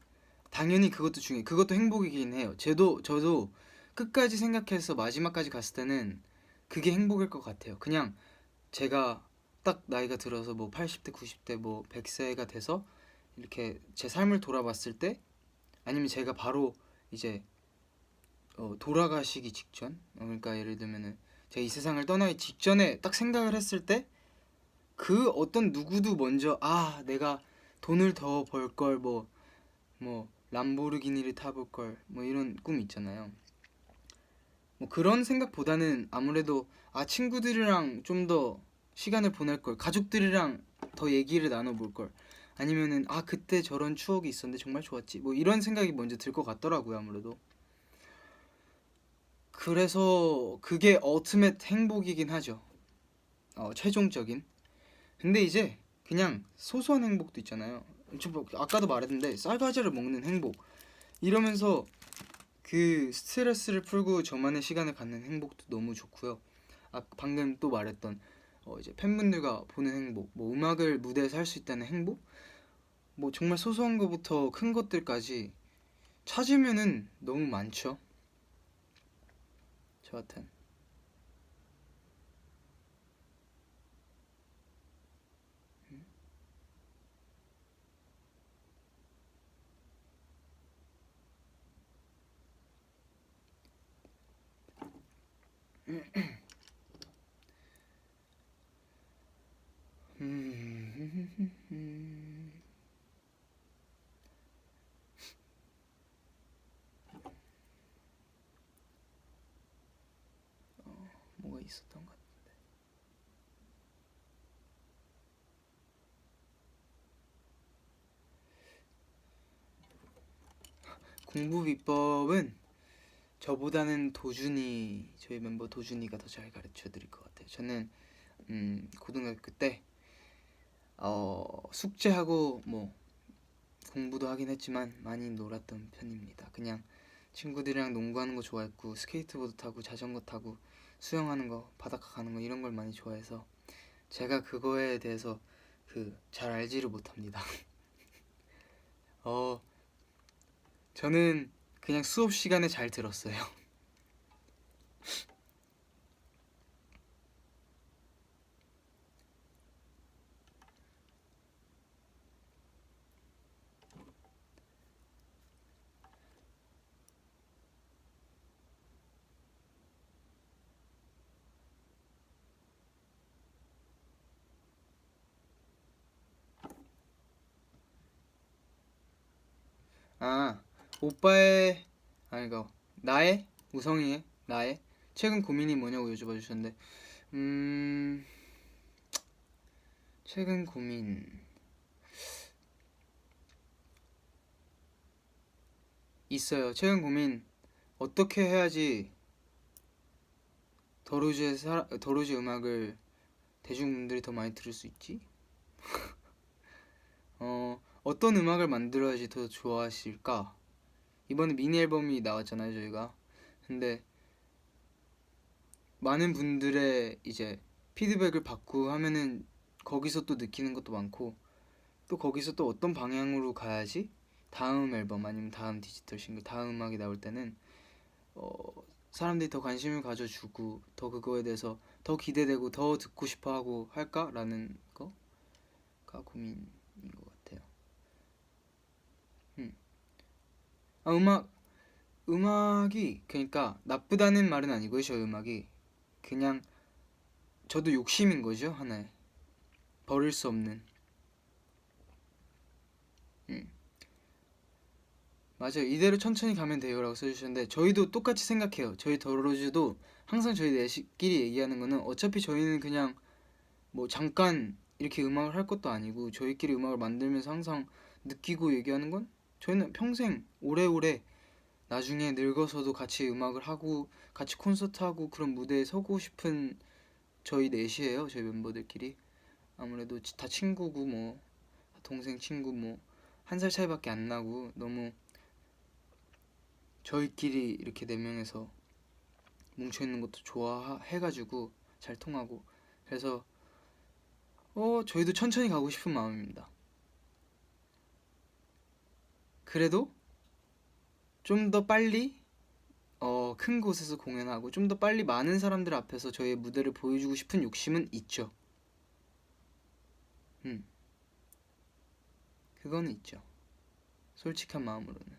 당연히 그것도 중요해. 그것도 행복이긴 해요. 저도 끝까지 생각해서 마지막까지 갔을 때는 그게 행복일 것 같아요. 그냥 제가 딱 나이가 들어서 뭐 80대, 90대, 뭐 100세가 돼서 이렇게 제 삶을 돌아봤을 때 아니면 제가 바로 이제 돌아가시기 직전 그러니까 예를 들면은 제가 이 세상을 떠나기 직전에 딱 생각을 했을 때 그 어떤 누구도 먼저 내가 돈을 더 벌 걸 뭐 람보르기니를 타볼 걸 뭐 이런 꿈 있잖아요. 뭐 그런 생각보다는 아무래도 친구들이랑 좀 더 시간을 보낼 걸 가족들이랑 더 얘기를 나눠볼 걸 아니면은 그때 저런 추억이 있었는데 정말 좋았지 뭐 이런 생각이 먼저 들 것 같더라고요. 아무래도 그래서 그게 얼티밋 행복이긴 하죠. 최종적인. 근데 이제 그냥 소소한 행복도 있잖아요. 아까도 말했는데 쌀과자를 먹는 행복 이러면서 그 스트레스를 풀고 저만의 시간을 갖는 행복도 너무 좋고요. 방금 또 말했던 이제 팬분들과 보는 행복, 뭐 음악을 무대에서 할 수 있다는 행복, 뭐 정말 소소한 것부터 큰 것들까지 찾으면은 너무 많죠. 저한텐. 뭐가 있었던 것 같아. 공부 비법은 저보다는 저희 멤버 도준이가 더 잘 가르쳐 드릴 것 같아요. 저는 고등학교 때 숙제하고 뭐 공부도 하긴 했지만 많이 놀았던 편입니다. 그냥 친구들이랑 농구하는 거 좋아했고 스케이트보드 타고 자전거 타고 수영하는 거 바닷가 가는 거 이런 걸 많이 좋아해서 제가 그거에 대해서 잘 알지를 못합니다. 저는 그냥 수업 시간에 잘 들었어요. 아, 오빠의 아니 이거 나의 우성이의 나의 최근 고민이 뭐냐고 여쭤봐 주셨는데 최근 고민 있어요. 최근 고민 어떻게 해야지 더로즈의 음악을 대중분들이 더 많이 들을 수 있지? 어떤 음악을 만들어야지 더 좋아하실까? 이번에 미니 앨범이 나왔잖아요, 저희가. 근데 많은 분들의 이제 피드백을 받고 하면은 거기서 또 느끼는 것도 많고 또 거기서 또 어떤 방향으로 가야지 다음 앨범 아니면 다음 디지털 싱글 다음 음악이 나올 때는 어, 사람들이 더 관심을 가져주고 더 그거에 대해서 더 기대되고 더 듣고 싶어하고 할까라는 거가 고민인 것 같아요. 음. 아, 음악이 그러니까 나쁘다는 말은 아니고요. 저 음악이 그냥 저도 욕심인 거죠, 하나의 버릴 수 없는. 음. 맞아요. 이대로 천천히 가면 돼요라고 써주셨는데 저희도 똑같이 생각해요. 저희 더로즈도 항상 저희 넷끼리 얘기하는 거는 어차피 저희는 그냥 뭐 잠깐 이렇게 음악을 할 것도 아니고 저희끼리 음악을 만들면서 항상 느끼고 얘기하는 건 저희는 평생 오래오래 나중에 늙어서도 같이 음악을 하고 같이 콘서트하고 그런 무대에 서고 싶은 저희 넷이에요. 저희 멤버들끼리 아무래도 다 친구고 뭐 동생 친구 뭐 한 살 차이밖에 안 나고 너무 저희끼리 이렇게 네 명에서 뭉쳐있는 것도 좋아해가지고 잘 통하고 그래서 저희도 천천히 가고 싶은 마음입니다. 그래도 좀 더 빨리 큰 곳에서 공연하고 좀 더 빨리 많은 사람들 앞에서 저희의 무대를 보여주고 싶은 욕심은 있죠. 음, 그거는 있죠. 솔직한 마음으로는.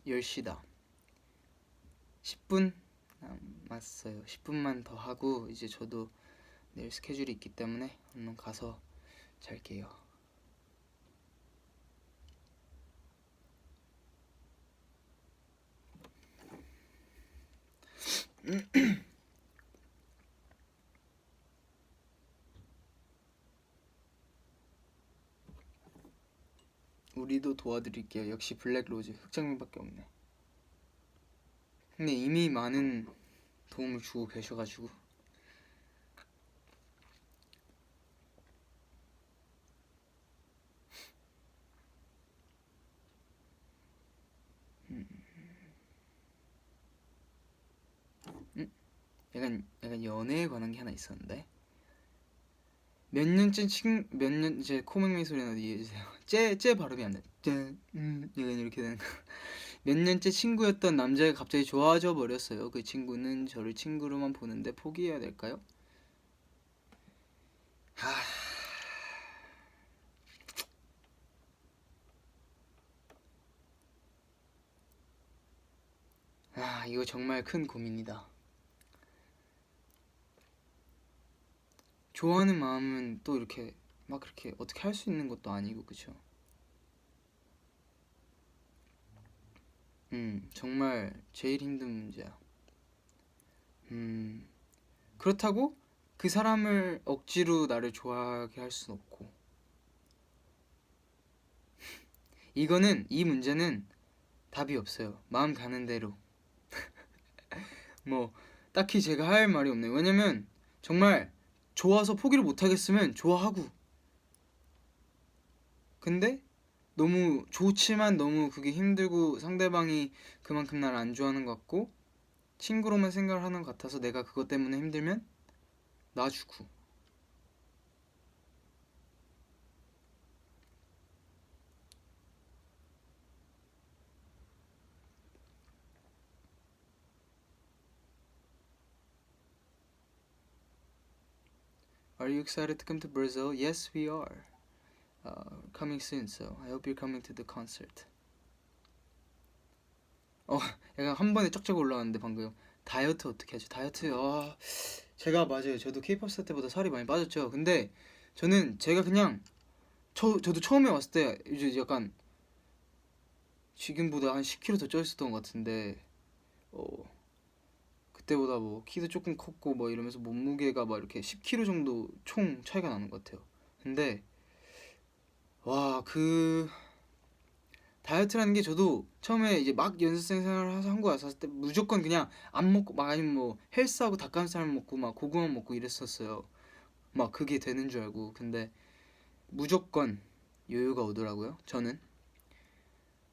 10시다. 10분 남았어요. 10분만 더 하고 이제 저도 내일 스케줄이 있기 때문에 얼른 가서 잘게요. 우리도 도와드릴게요. 역시 블랙로즈 흑장미밖에 없네. 근데 이미 많은 도움을 주고 계셔가지고 약간 연애에 관한 게 하나 있었는데 몇 년째 코맹맹 소리 나도 이해해주세요. 째 발음이 안 돼. 약간 이렇게 되는 거. 몇 년째 친구였던 남자가 갑자기 좋아져 버렸어요. 그 친구는 저를 친구로만 보는데 포기해야 될까요? 하... 이거 정말 큰 고민이다. 좋아하는 마음은 또 이렇게 막 그렇게 어떻게 할 수 있는 것도 아니고 그쵸? 정말 제일 힘든 문제야. 그렇다고 그 사람을 억지로 나를 좋아하게 할 순 없고 이 문제는 답이 없어요. 마음 가는 대로 뭐 딱히 제가 할 말이 없네요. 왜냐면 정말 좋아서 포기를 못 하겠으면 좋아하고 근데 너무 좋지만 너무 그게 힘들고 상대방이 그만큼 나를 안 좋아하는 것 같고 친구로만 생각을 하는 것 같아서 내가 그것 때문에 힘들면 놔주고 Are you excited to come to Brazil? Yes, we are. Coming soon, so I hope you're coming to the concert. 약간 한 번에 쫙쫙 올라왔는데 방금 다이어트 어떻게 하죠? 다이어트 제가 맞아요. 저도 케이팝 스타 때보다 살이 많이 빠졌죠. 근데 저는 제가 그냥 저도 처음에 왔을 때 이제 약간 지금보다 한 10kg 더 쪄 있었던 것 같은데 어 그때보다 뭐 키도 조금 컸고 뭐 이러면서 몸무게가 막 이렇게 10kg 정도 총 차이가 나는 것 같아요. 근데 와 그 다이어트라는 게 저도 처음에 이제 막 연습생 생활을 해서 한국 와서 때 무조건 그냥 안 먹고 막 아니면 뭐 헬스하고 닭가슴살 먹고 막 고구마 먹고 이랬었어요. 막 그게 되는 줄 알고. 근데 무조건 요요가 오더라고요, 저는.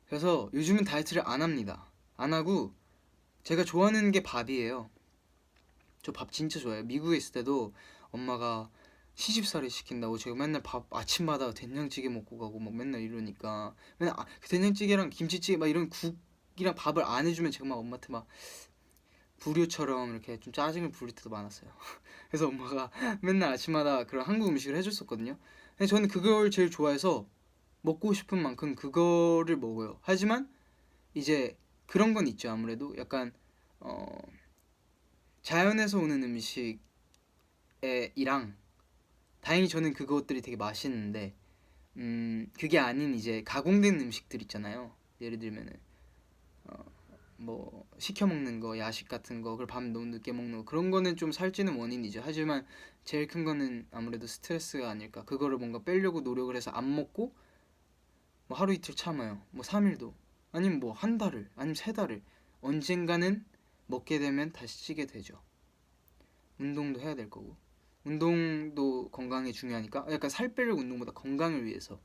그래서 요즘은 다이어트를 안 합니다. 안 하고 제가 좋아하는 게 밥이에요. 저 밥 진짜 좋아해요. 미국에 있을 때도 엄마가 시집살이 시킨다고 제가 맨날 밥 아침마다 된장찌개 먹고 가고 막 맨날 이러니까 맨날 그 된장찌개랑 김치찌개 막 이런 국이랑 밥을 안 해주면 제가 막 엄마한테 막 불효처럼 이렇게 좀 짜증을 부릴 때도 많았어요. 그래서 엄마가 맨날 아침마다 그런 한국 음식을 해줬었거든요. 근데 저는 그걸 제일 좋아해서 먹고 싶은 만큼 그거를 먹어요. 하지만 이제 그런 건 있죠. 아무래도 약간 어, 자연에서 오는 음식이랑 다행히 저는 그것들이 되게 맛있는데 그게 아닌 이제 가공된 음식들 있잖아요. 예를 들면은 뭐 시켜 먹는 거 야식 같은 거 그걸 밤 너무 늦게 먹는 거 그런 거는 좀 살찌는 원인이죠. 하지만 제일 큰 거는 아무래도 스트레스가 아닐까. 그거를 뭔가 빼려고 노력을 해서 안 먹고 뭐 하루 이틀 참아요. 뭐 3일도 아니면 뭐 한 달을 아니면 세 달을 언젠가는 먹게 되면 다시 찌게 되죠. 운동도 해야 될 거고 운동도 건강에 중요하니까 약간 살 빼려고 운동보다 건강을 위해서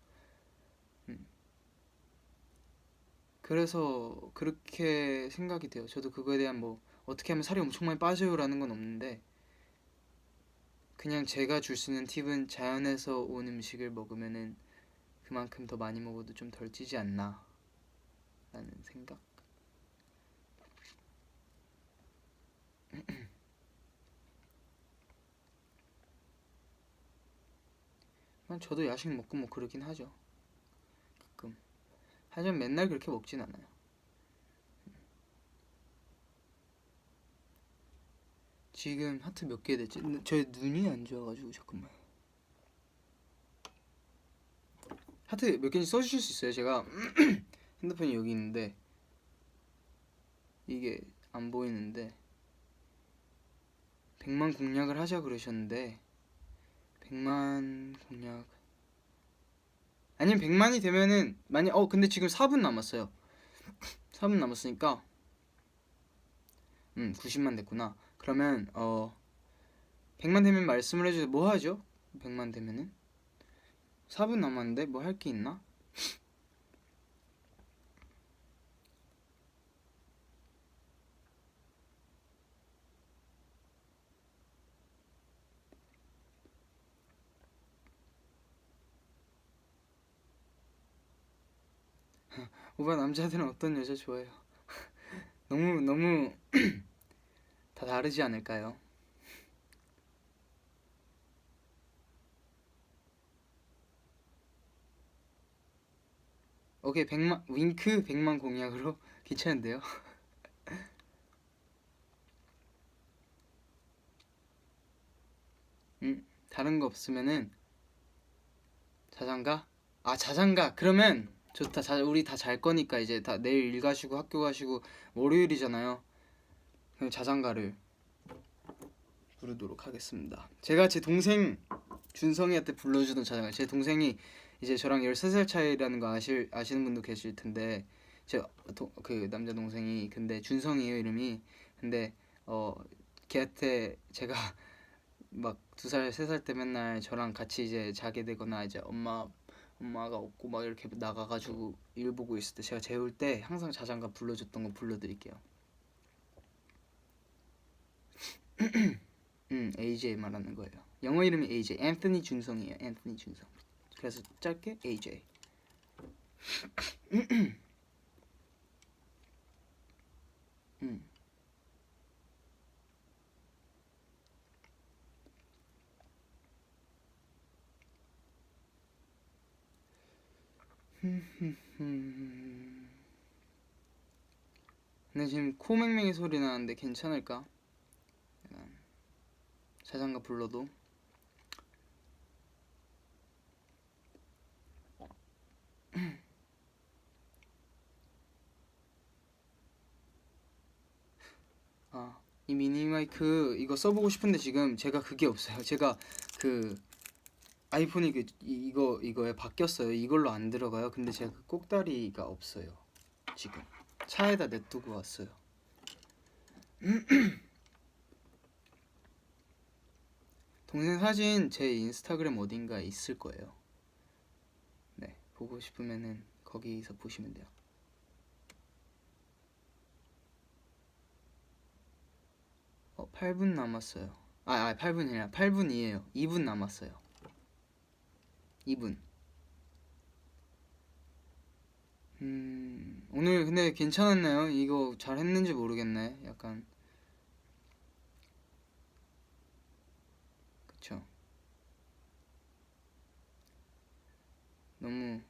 그래서 그렇게 생각이 돼요. 저도 그거에 대한 뭐 어떻게 하면 살이 엄청 많이 빠져요라는 건 없는데 그냥 제가 줄 수 있는 팁은 자연에서 온 음식을 먹으면은 그만큼 더 많이 먹어도 좀 덜 찌지 않나 라는 생각. 저도 야식 먹고 뭐 그러긴 하죠. 가끔. 하지만 맨날 그렇게 먹진 않아요. 지금 하트 몇 개 됐지? 제 눈이 안 좋아가지고 잠깐만. 하트 몇 개인지 써주실 수 있어요? 제가 핸드폰이 여기 있는데 이게 안 보이는데 100만 공략을 하자 그러셨는데 100만 공략 아니면 100만이 되면은 만약 근데 지금 4분 남았어요. 4분 남았으니까 90만 됐구나. 그러면 100만 되면 말씀을 해주세요. 뭐 하죠? 100만 되면은 4분 남았는데 뭐 할 게 있나? 오빠 남자들은 어떤 여자 좋아해요? 너무 너무 다 다르지 않을까요? 오케이 100만 윙크 100만 공약으로 괜찮은데요? 다른 거 없으면은 자장가? 아 자장가 그러면 좋다. 우리 다 잘 거니까 이제 다 내일 일 가시고 학교 가시고 월요일이잖아요. 그럼 자장가를 부르도록 하겠습니다. 제가 제 동생 준성이한테 불러주던 자장가. 제 동생이 이제 저랑 13살 차이라는 거 아시는 분도 계실 텐데 그 남자 동생이 근데 준성이에요 이름이. 근데 걔한테 제가 막 2살 3살 때 맨날 저랑 같이 이제 자게 되거나 이제 엄마가 없고 막 이렇게 나가가지고 일 보고 있을 때 제가 재울 때 항상 자장가 불러줬던 거 불러드릴게요. AJ 말하는 거예요. 영어 이름이 AJ, 앤서니 준성이에요. 앤서니 준성. 그래서 짧게 AJ. 음. 근데 지금 코맹맹이 소리 나는데 괜찮을까? 약간 자장가 불러도. 이 미니 마이크 이거 써보고 싶은데 지금 제가 그게 없어요. 제가 그 아이폰이 이거에 바뀌었어요. 이걸로 안 들어가요. 근데 제가 그 꼭다리가 없어요. 지금 차에다 냅두고 왔어요. 동생 사진 제 인스타그램 어딘가에 있을 거예요. 네, 보고 싶으면은 거기서 보시면 돼요. 8분 남았어요. 8분이 아니라 8분이에요. 2분 남았어요. 2분. 오늘 근데 괜찮았나요? 이거 잘 했는지 모르겠네. 약간 그쵸. 너무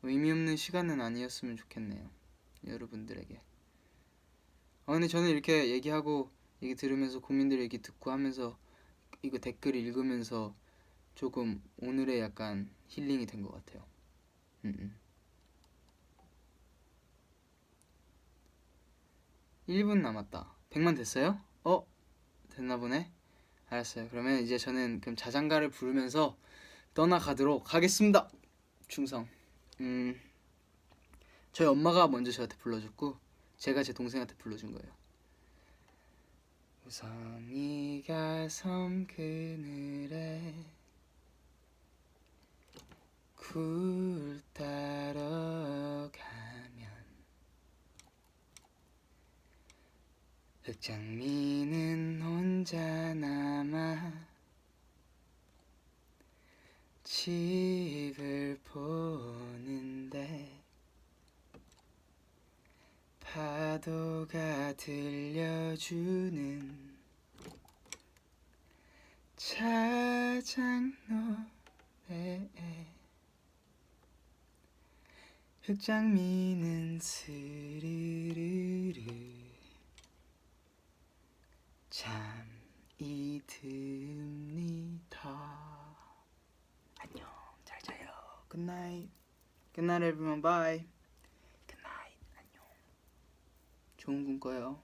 의미 없는 시간은 아니었으면 좋겠네요. 여러분들에게. 근데 저는 이렇게 얘기하고 얘기 들으면서 고민들 얘기 듣고 하면서 이거 댓글 읽으면서 조금 오늘의 약간 힐링이 된 것 같아요. 1분 남았다. 100만 됐어요? 됐나 보네. 알았어요. 그러면 이제 저는 그럼 자장가를 부르면서 떠나가도록 하겠습니다. 충성. 저희 엄마가 먼저 저한테 불러줬고 제가 제 동생한테 불러준 거예요. 우성이가 섬 그늘에 굴 따러 가면 흑장미는 혼자 남아 집을 보는데 파도가 들려주는 자작 노래에 흑장미는 스르르르 잠이 듭니다. 안녕, 잘 자요. 굿나잇. 굿나잇 everyone. bye. 굿나잇. 안녕. 좋은 꿈 꿔요.